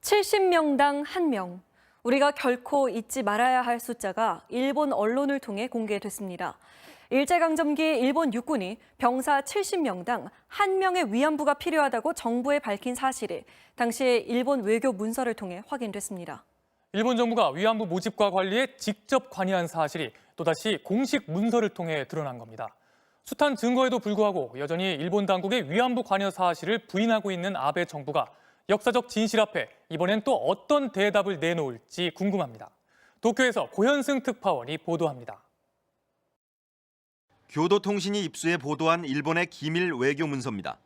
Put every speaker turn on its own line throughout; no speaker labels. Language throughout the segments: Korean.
70명당 1명. 우리가 결코 잊지 말아야 할 숫자가 일본 언론을 통해 공개됐습니다. 일제강점기 일본 육군이 병사 70명당 1명의 위안부가 필요하다고 정부에 밝힌 사실이 당시 일본 외교 문서를 통해 확인됐습니다.
일본 정부가 위안부 모집과 관리에 직접 관여한 사실이 또다시 공식 문서를 통해 드러난 겁니다. 숱한 증거에도 불구하고 여전히 일본 당국의 위안부 관여 사실을 부인하고 있는 아베 정부가 역사적 진실 앞에 이번엔 또 어떤 대답을 내놓을지 궁금합니다. 도쿄에서 고현승 특파원이 보도합니다.
교도통신이 입수해 보도한 일본의 기밀 외교 문서입니다.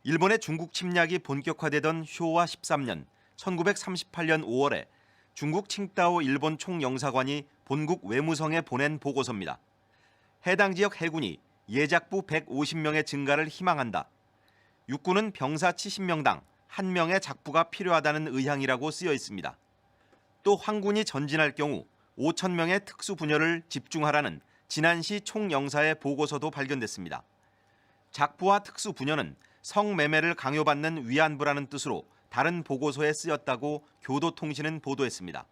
일본의 중국 침략이 본격화되던 쇼와 13년, 1938년 5월에 중국 칭다오 일본 총영사관이 본국 외무성에 보낸 보고서입니다. 해당 지역 해군이 예작부 150명의 증가를 희망한다. 육군은 병사 70명당 1명의 작부가 필요하다는 의향이라고 쓰여 있습니다. 또 황군이 전진할 경우 5,000명의 특수분열을 집중하라는 진안시 총영사의 보고서도 발견됐습니다. 작부와 특수분열은 성매매를 강요받는 위안부라는 뜻으로 다른 보고서에 쓰였다고 교도통신은 보도했습니다.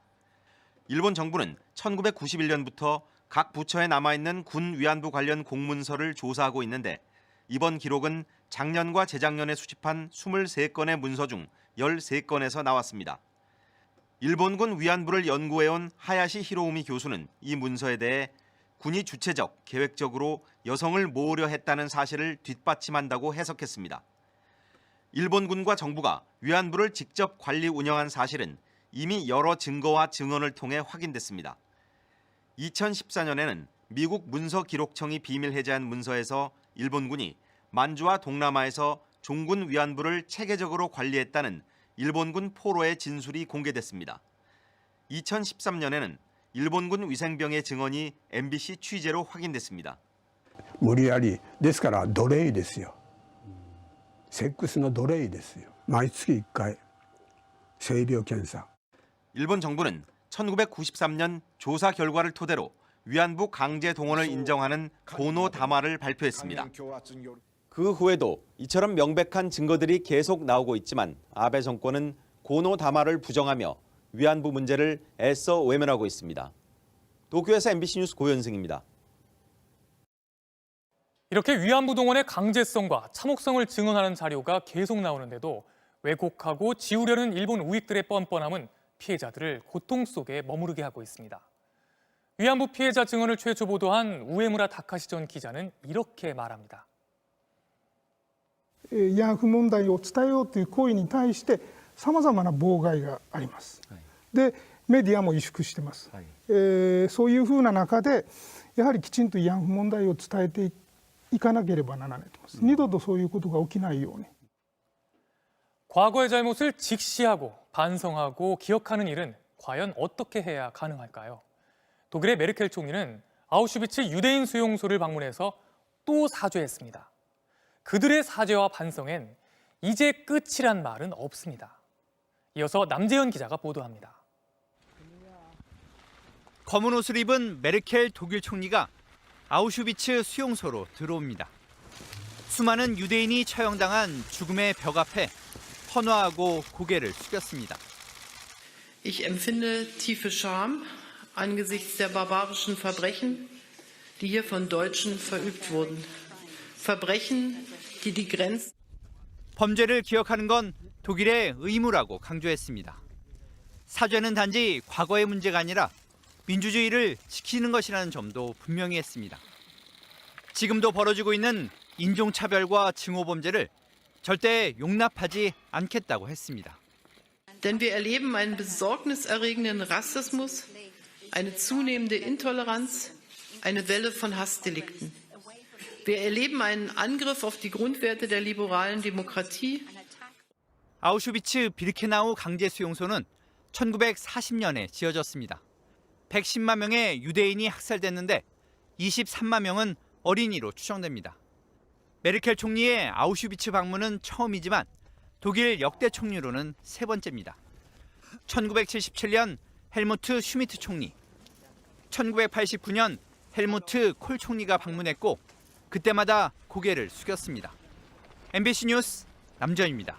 일본 정부는 1991년부터 각 부처에 남아있는 군 위안부 관련 공문서를 조사하고 있는데 이번 기록은 작년과 재작년에 수집한 23건의 문서 중 13건에서 나왔습니다. 일본군 위안부를 연구해온 하야시 히로우미 교수는 이 문서에 대해 군이 주체적, 계획적으로 여성을 모으려 했다는 사실을 뒷받침한다고 해석했습니다. 일본군과 정부가 위안부를 직접 관리 운영한 사실은 이미 여러 증거와 증언을 통해 확인됐습니다. 2014년에는 미국 문서기록청이 비밀 해제한 문서에서 일본군이 만주와 동남아에서 종군 위안부를 체계적으로 관리했다는 일본군 포로의 진술이 공개됐습니다. 2013년에는 일본군 위생병의 증언이 MBC 취재로 확인됐습니다.
無理やりですから奴隷ですよ。セックスの奴隷ですよ。毎月1回性病検査。
일본 정부는 1993년 조사 결과를 토대로 위안부 강제 동원을 인정하는 고노 다마를 발표했습니다.
그 후에도 이처럼 명백한 증거들이 계속 나오고 있지만 아베 정권은 고노 다마를 부정하며 위안부 문제를 애써 외면하고 있습니다. 도쿄에서 MBC 뉴스 고현승입니다.
이렇게 위안부 동원의 강제성과 참혹성을 증언하는 자료가 계속 나오는데도 왜곡하고 지우려는 일본 우익들의 뻔뻔함은 피해자들을 고통 속에 머무르게 하고 있습니다. 위안부 피해자 증언을 최초 보도한 우에무라 다카시 전 기자는 이렇게 말합니다.
慰安婦問題を伝えようという行為に対してさまざまな妨害があります。で、メディアも萎縮してます。そういうふうな中でやはりきちんと慰安婦問題を伝えていかなければならないと思います。二度とそういうことが起きないように。
과거의 잘못을 직시하고 반성하고 기억하는 일은 과연 어떻게 해야 가능할까요? 독일의 메르켈 총리는 아우슈비츠 유대인 수용소를 방문해서 또 사죄했습니다. 그들의 사죄와 반성엔 이제 끝이란 말은 없습니다. 이어서 남재현 기자가 보도합니다.
검은 옷을 입은 메르켈 독일 총리가 아우슈비츠 수용소로 들어옵니다. 수많은 유대인이 처형당한 죽음의 벽 앞에 헌화하고 고개를 숙였습니다.
Ich empfinde tiefe Scham angesichts der barbarischen Verbrechen, die hier von Deutschen verübt wurden. Verbrechen, die die Grenzen
범죄를 기억하는 건 독일의 의무라고 강조했습니다. 사죄는 단지 과거의 문제가 아니라 민주주의를 지키는 것이라는 점도 분명히 했습니다. 지금도 벌어지고 있는 인종차별과 증오범죄를 절대 용납하지 않겠다고 했습니다.
Denn wir erleben einen besorgniserregenden Rassismus, eine zunehmende Intoleranz, eine Welle von Hassdelikten. Wir erleben einen Angriff auf die Grundwerte der liberalen Demokratie.
아우슈비츠 비르케나우 강제수용소는 1940년에 지어졌습니다. 110만 명의 유대인이 학살됐는데 23만 명은 어린이로 추정됩니다. 메르켈 총리의 아우슈비츠 방문은 처음이지만 독일 역대 총리로는 세 번째입니다. 1977년 헬무트 슈미트 총리, 1989년 헬무트 콜 총리가 방문했고 그때마다 고개를 숙였습니다. MBC 뉴스 남전입니다.